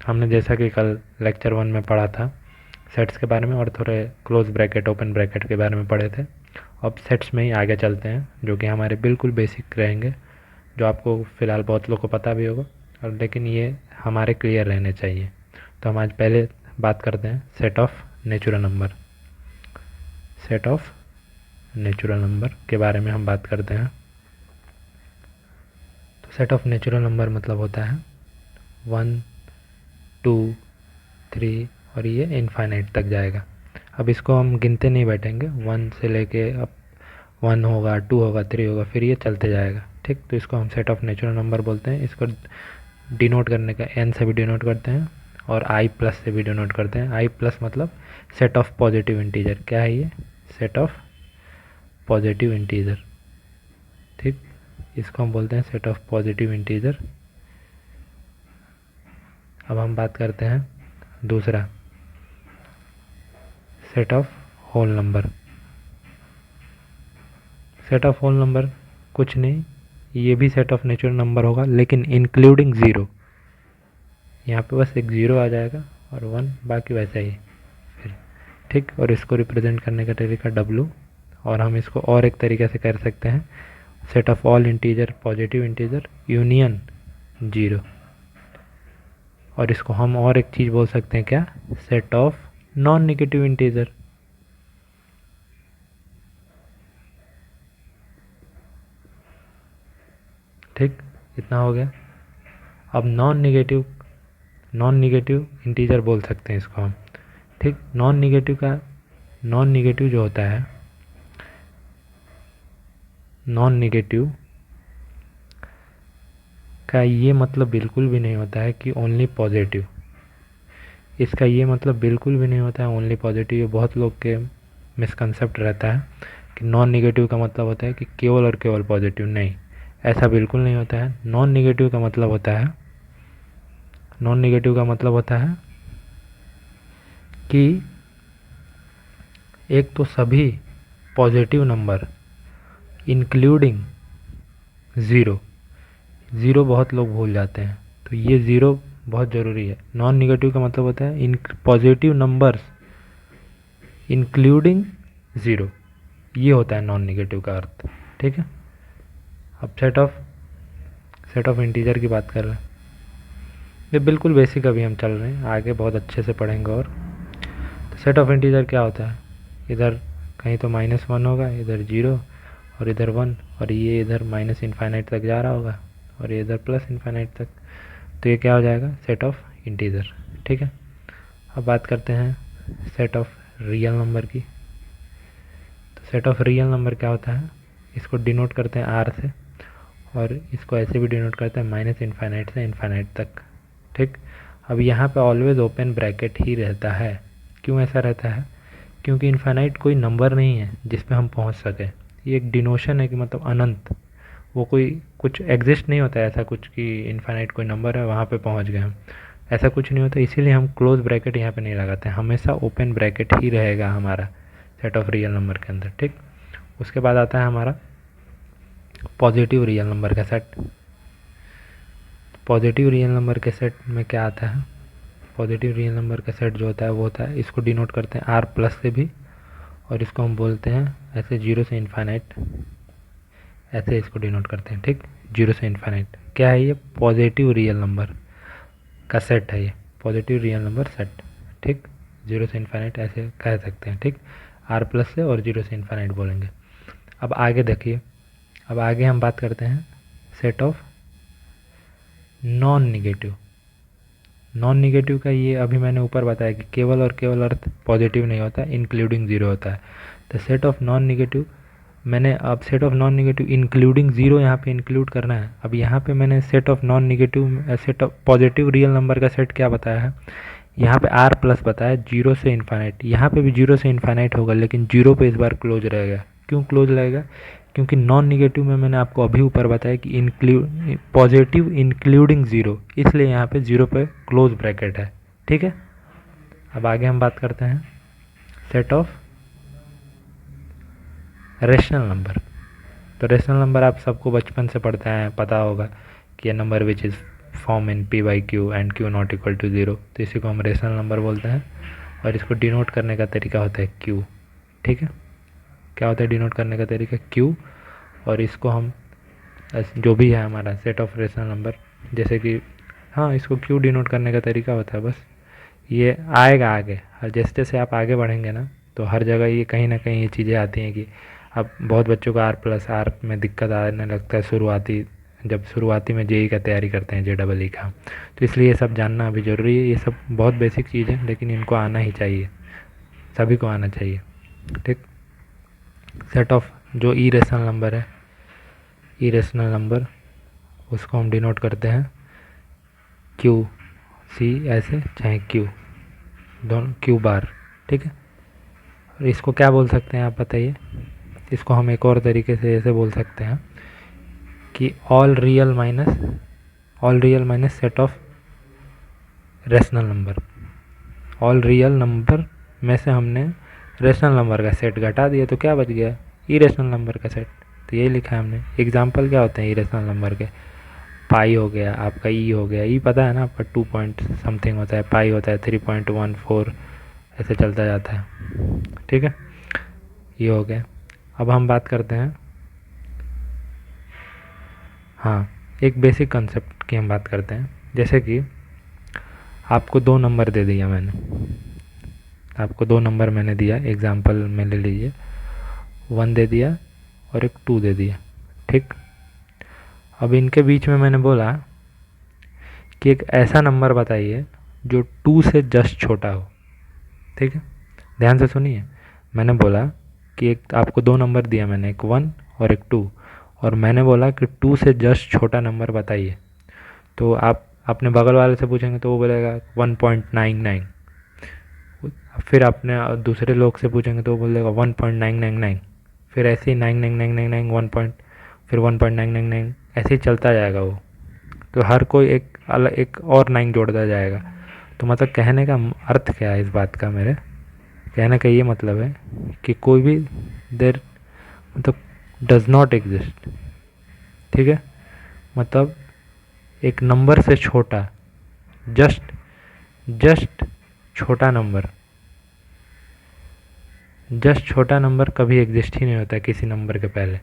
हमने जैसा कि कल लेक्चर 1 में पढ़ा था सेट्स के बारे में और थोड़े क्लोज ब्रैकेट ओपन ब्रैकेट के बारे में पढ़े थे। अब सेट्स में ही आगे चलते हैं जो कि हमारे बिल्कुल बेसिक रहेंगे, जो आपको फ़िलहाल बहुत लोग को पता भी होगा और लेकिन ये हमारे क्लियर रहने चाहिए। तो हम आज पहले बात करते हैं set of natural number. Set of natural number के बारे में हम बात करते हैं। तो सेट ऑफ नेचुरल नंबर मतलब होता है 1, 2, 3 और ये इनफाइनाइट तक जाएगा। अब इसको हम गिनते नहीं बैठेंगे, 1 से लेके अब 1 होगा, 2 होगा, 3 होगा, फिर ये चलते जाएगा। ठीक, तो इसको हम सेट ऑफ नेचुरल नंबर बोलते हैं। इसको डिनोट करने का n से भी डिनोट करते हैं और i प्लस से भी डिनोट करते हैं। i प्लस मतलब सेट ऑफ पॉजिटिव इंटीजर। क्या है ये? Set of positive integer. ठीक, इसको हम बोलते हैं सेट ऑफ पॉजिटिव इंटीजर। अब हम बात करते हैं दूसरा, set of whole number. Set of whole number कुछ नहीं, ये भी सेट ऑफ नेचुरल नंबर होगा लेकिन इंक्लूडिंग ज़ीरो। यहाँ पे बस एक ज़ीरो आ जाएगा और 1, बाकी वैसा ही फिर। ठीक, और इसको रिप्रेजेंट करने का तरीका W, और हम इसको और एक तरीके से कर सकते हैं, set of all integer positive integer union zero. और इसको हम और एक चीज़ बोल सकते हैं, क्या? Set of non negative integer. ठीक, इतना हो गया। अब नॉन नेगेटिव इंटीजर बोल सकते हैं इसको हम। ठीक, नॉन नेगेटिव जो होता है, नॉन नेगेटिव का ये मतलब बिल्कुल भी नहीं होता है कि ओनली पॉजिटिव। इसका ये मतलब बिल्कुल भी नहीं होता है ओनली पॉजिटिव। ये बहुत लोग के मिसकंसेप्ट रहता है कि नॉन नेगेटिव का मतलब होता है कि केवल और केवल पॉजिटिव। नहीं, ऐसा बिल्कुल नहीं होता है। नॉन नेगेटिव का मतलब होता है कि एक तो सभी पॉजिटिव नंबर इंक्लूडिंग ज़ीरो बहुत लोग भूल जाते हैं, तो ये ज़ीरो बहुत ज़रूरी है। नॉन नेगेटिव का मतलब होता है in positive numbers including zero, ये होता है नॉन नेगेटिव का अर्थ। ठीक है, अब सेट ऑफ इंटीजर की बात कर रहे हैं। ये बिल्कुल बेसिक अभी हम चल रहे हैं, आगे बहुत अच्छे से पढ़ेंगे। और तो सेट ऑफ इंटीजर क्या होता है, इधर कहीं तो -1 होगा, इधर 0 और इधर 1, और ये इधर माइनस इनफाइनाइट तक जा रहा होगा और ये इधर प्लस इनफाइनाइट तक। तो ये क्या हो जाएगा? Set of integer. ठीक है, अब बात करते हैं सेट ऑफ रियल नंबर की। तो सेट ऑफ रियल नंबर क्या होता है, इसको डिनोट करते हैं R से और इसको ऐसे भी डिनोट करते हैं माइनस इनफाइनाइट से इनफाइनाइट तक। ठीक, अब यहाँ पे ऑलवेज ओपन ब्रैकेट ही रहता है। क्यों ऐसा रहता है? क्योंकि इनफाइनाइट कोई नंबर नहीं है जिस पे हम पहुँच सकें। ये एक डिनोशन है कि मतलब अनंत, वो कोई कुछ एग्जिस्ट नहीं होता है ऐसा कुछ कि इनफाइनाइट कोई नंबर है वहाँ पे पहुँच गए हम, ऐसा कुछ नहीं होता। इसीलिए हम क्लोज ब्रैकेट यहाँ पे नहीं लगाते, हमेशा ओपन ब्रैकेट ही रहेगा हमारा सेट ऑफ रियल नंबर के अंदर। ठीक, उसके बाद आता है हमारा पॉजिटिव रियल नंबर का सेट। पॉजिटिव रियल नंबर के सेट में क्या आता है, पॉजिटिव रियल नंबर का सेट जो होता है वो होता है, इसको डिनोट करते हैं R प्लस से भी, और इसको हम बोलते हैं ऐसे 0 से इनफाइनाइट, ऐसे इसको डिनोट करते हैं। ठीक, 0 से इनफाइनाइट क्या है? ये पॉजिटिव रियल नंबर का सेट है, ये पॉजिटिव रियल नंबर सेट। ठीक, 0 से इनफाइनाइट ऐसे कह सकते हैं। ठीक, R प्लस से और 0 से इनफाइनाइट बोलेंगे। अब आगे देखिए, अब आगे हम बात करते हैं set of non negative. Non negative का ये अभी मैंने ऊपर बताया कि केवल और केवल अर्थ पॉजिटिव नहीं होता, इंक्लूडिंग ज़ीरो होता है। तो सेट ऑफ नॉन निगेटिव, मैंने अब set of non negative including zero यहाँ पे इंक्लूड करना है। अब यहाँ पे मैंने set of non negative set of positive real number का सेट क्या बताया है, यहाँ पे R प्लस बताया 0 से इन्फाइनाइट। यहाँ पे भी 0 से इन्फाइनाइट होगा लेकिन 0 पे इस बार क्लोज रहेगा। क्यों क्लोज रहेगा? क्योंकि नॉन निगेटिव में मैंने आपको अभी ऊपर बताया कि पॉजिटिव इंक्लूडिंग ज़ीरो, इसलिए यहाँ पे 0 पे क्लोज ब्रैकेट है। ठीक है, अब आगे हम बात करते हैं सेट ऑफ रेशनल नंबर। तो रेशनल नंबर आप सबको बचपन से पढ़ते हैं, पता होगा कि ये number which is form in p by q and q not equal to zero, तो इसी को हम रेशनल नंबर बोलते हैं और इसको डिनोट करने का तरीका होता है क्यू। ठीक है, क्या होता है डिनोट करने का तरीका क्यू, और इसको हम जो भी है हमारा सेट ऑफ रेशनल नंबर, जैसे कि हाँ इसको क्यू डिनोट करने का तरीका होता है बस। ये आएगा आगे, और जैसे जैसे आप आगे बढ़ेंगे ना तो हर जगह ये कहीं ना कहीं ये चीज़ें आती हैं कि अब बहुत बच्चों को आर प्लस आर में दिक्कत आने लगता है जब शुरुआती में जेई का तैयारी करते हैं, JEE का, तो इसलिए ये सब जानना अभी ज़रूरी है। ये सब बहुत बेसिक चीज़ है लेकिन इनको आना ही चाहिए, सभी को आना चाहिए। ठीक, सेट ऑफ जो इरेशनल नंबर है, इरेशनल नंबर उसको हम डिनोट करते हैं क्यू सी ऐसे, चाहे क्यू दोनों क्यू बार। ठीक है, और इसको क्या बोल सकते हैं आप बताइए? इसको हम एक और तरीके से ऐसे बोल सकते हैं कि all real minus set of rational number. All real number में से हमने रेशनल नंबर का सेट घटा दिया तो क्या बच गया? इरेशनल नंबर का सेट। तो यही लिखा है हमने। एग्जाम्पल क्या होते हैं इरेशनल नंबर के? पाई हो गया आपका, ई हो गया, ई पता है ना आपका 2 पॉइंट समथिंग होता है, पाई होता है 3.14, ऐसे चलता जाता है। ठीक है, ये हो गया। अब हम बात करते हैं, हाँ एक बेसिक कंसेप्ट की हम बात करते हैं। जैसे कि आपको दो नंबर दे दिया मैंने, आपको दो नंबर मैंने दिया, एग्जाम्पल में ले लीजिए 1 दे दिया और एक 2 दे दिया। ठीक, अब इनके बीच में मैंने बोला कि एक ऐसा नंबर बताइए जो 2 से जस्ट छोटा हो। ठीक है, ध्यान से सुनिए। मैंने बोला कि एक आपको दो नंबर दिया मैंने, एक 1 और एक 2, और मैंने बोला कि 2 से जस्ट छोटा नंबर बताइए। तो आप अपने बगल वाले से पूछेंगे तो वो बोलेगा 1.99, फिर अपने दूसरे लोग से पूछेंगे तो वो बोलेगा 1.999, फिर ऐसे ही 99999 1 पॉइंट, फिर 1.999, ऐसे ही चलता जाएगा वो। तो हर कोई एक अलग एक और 9 जोड़ता जाएगा। तो मतलब कहने का अर्थ क्या है इस बात का? मेरे कहने का ये मतलब है कि कोई भी देर मतलब डज नॉट एग्जिस्ट। ठीक है, मतलब एक नंबर से छोटा, जस्ट छोटा नंबर, जस्ट छोटा नंबर कभी एग्जिस्ट ही नहीं होता है किसी नंबर के पहले।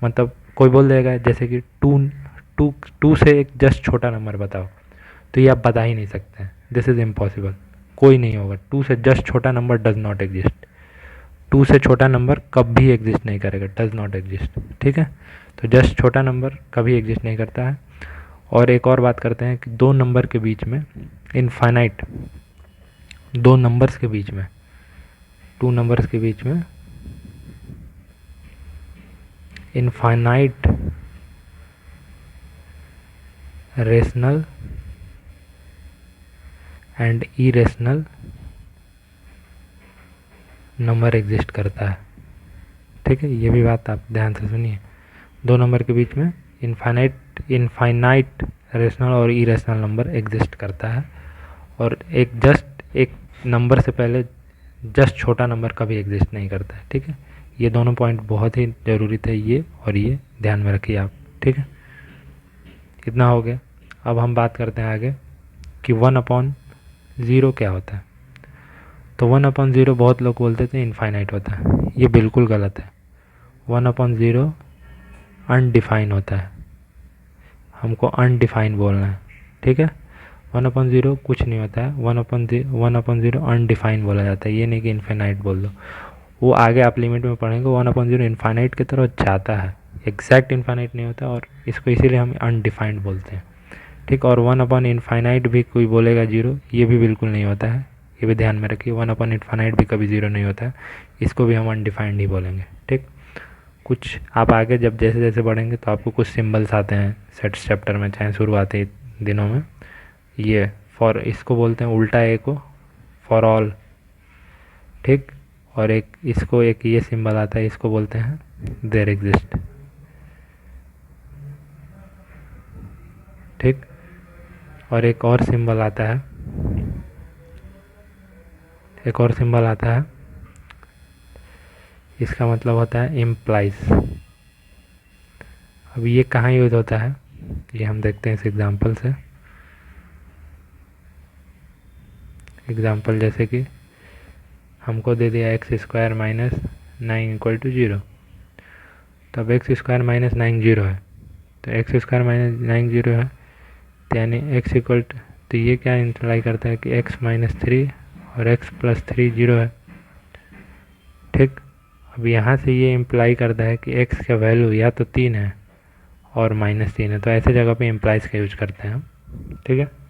मतलब कोई बोल देगा जैसे कि टू से एक जस्ट छोटा नंबर बताओ, तो ये आप बता ही नहीं सकते हैं। दिस इज़ इम्पॉसिबल, कोई नहीं होगा। 2 से जस्ट छोटा नंबर डज नॉट एग्जिस्ट। 2 से छोटा नंबर कभी एग्जिस्ट नहीं करेगा, डज नॉट एग्जिस्ट। ठीक है, तो जस्ट छोटा नंबर कभी एग्जिस्ट नहीं करता है। और एक और बात करते हैं कि दो नंबर के बीच में इनफाइनाइट, दो नंबर्स के बीच में, 2 नंबर्स के बीच में infinite rational and irrational number exist करता है। ठीक है, ये भी बात आप ध्यान से सुनिए। दो नंबर के बीच में इनफाइनाइट रेशनल और इरेशनल नंबर एग्जिस्ट करता है, और एक नंबर से पहले जस्ट छोटा नंबर कभी एग्जिस्ट नहीं करता है। ठीक है, ये दोनों पॉइंट बहुत ही ज़रूरी थे, ये और ये ध्यान में रखिए आप। ठीक है, इतना हो गया। अब हम बात करते हैं आगे कि 1/0 क्या होता है। तो 1/0 बहुत लोग बोलते थे इनफाइनाइट होता है, ये बिल्कुल गलत है। 1/0 अनडिफाइन होता है, हमको अनडिफाइन बोलना है। ठीक है, 1/0 कुछ नहीं होता है, 1/0 अनडिफाइन बोला जाता है, ये नहीं कि इनफाइनाइट बोल दो। वो आगे आप लिमिट में पढ़ेंगे, 1/0 इनफाइनाइट की तरफ जाता है, एग्जैक्ट इनफाइनाइट नहीं होता, और इसको इसीलिए हम अनडिफाइंड बोलते हैं। ठीक, और 1/इनफाइनाइट भी कोई बोलेगा 0, ये भी बिल्कुल नहीं होता है, ये भी ध्यान में रखिए। 1/इनफाइनाइट भी कभी 0 नहीं होता है, इसको भी हम अनडिफाइंड ही बोलेंगे। ठीक, कुछ आप आगे जब जैसे जैसे बढ़ेंगे तो आपको कुछ सिंबल्स आते हैं सेट्स चैप्टर में, चाहे शुरुआती दिनों में। ये फॉर, इसको बोलते हैं उल्टा ए को फॉर ऑल। ठीक, और एक इसको एक ये सिंबल आता है, इसको बोलते हैं देयर एग्जिस्ट। ठीक, और एक और सिंबल आता है, एक और सिंबल आता है, इसका मतलब होता है इम्प्लाइज। अब ये कहाँ यूज होता है, ये हम देखते हैं इस एग्जांपल से। एग्जाम्पल जैसे कि हमको दे दिया x square minus 9 equal to 0। तो अब एक्स स्क्वायर माइनस 9 जीरो है, तो एक्स स्क्वायर माइनस 9 जीरो है, तो यानी एक्स इक्वल टू, तो ये क्या इंप्लाई करता है कि एक्स माइनस 3 और एक्स प्लस 3 जीरो है। ठीक, अब यहाँ से ये इम्प्लाई करता है कि एक्स का वैल्यू या तो 3 है और -3 है, तो ऐसे जगह पे इम्प्लाइज का यूज करते हैं हम। ठीक है।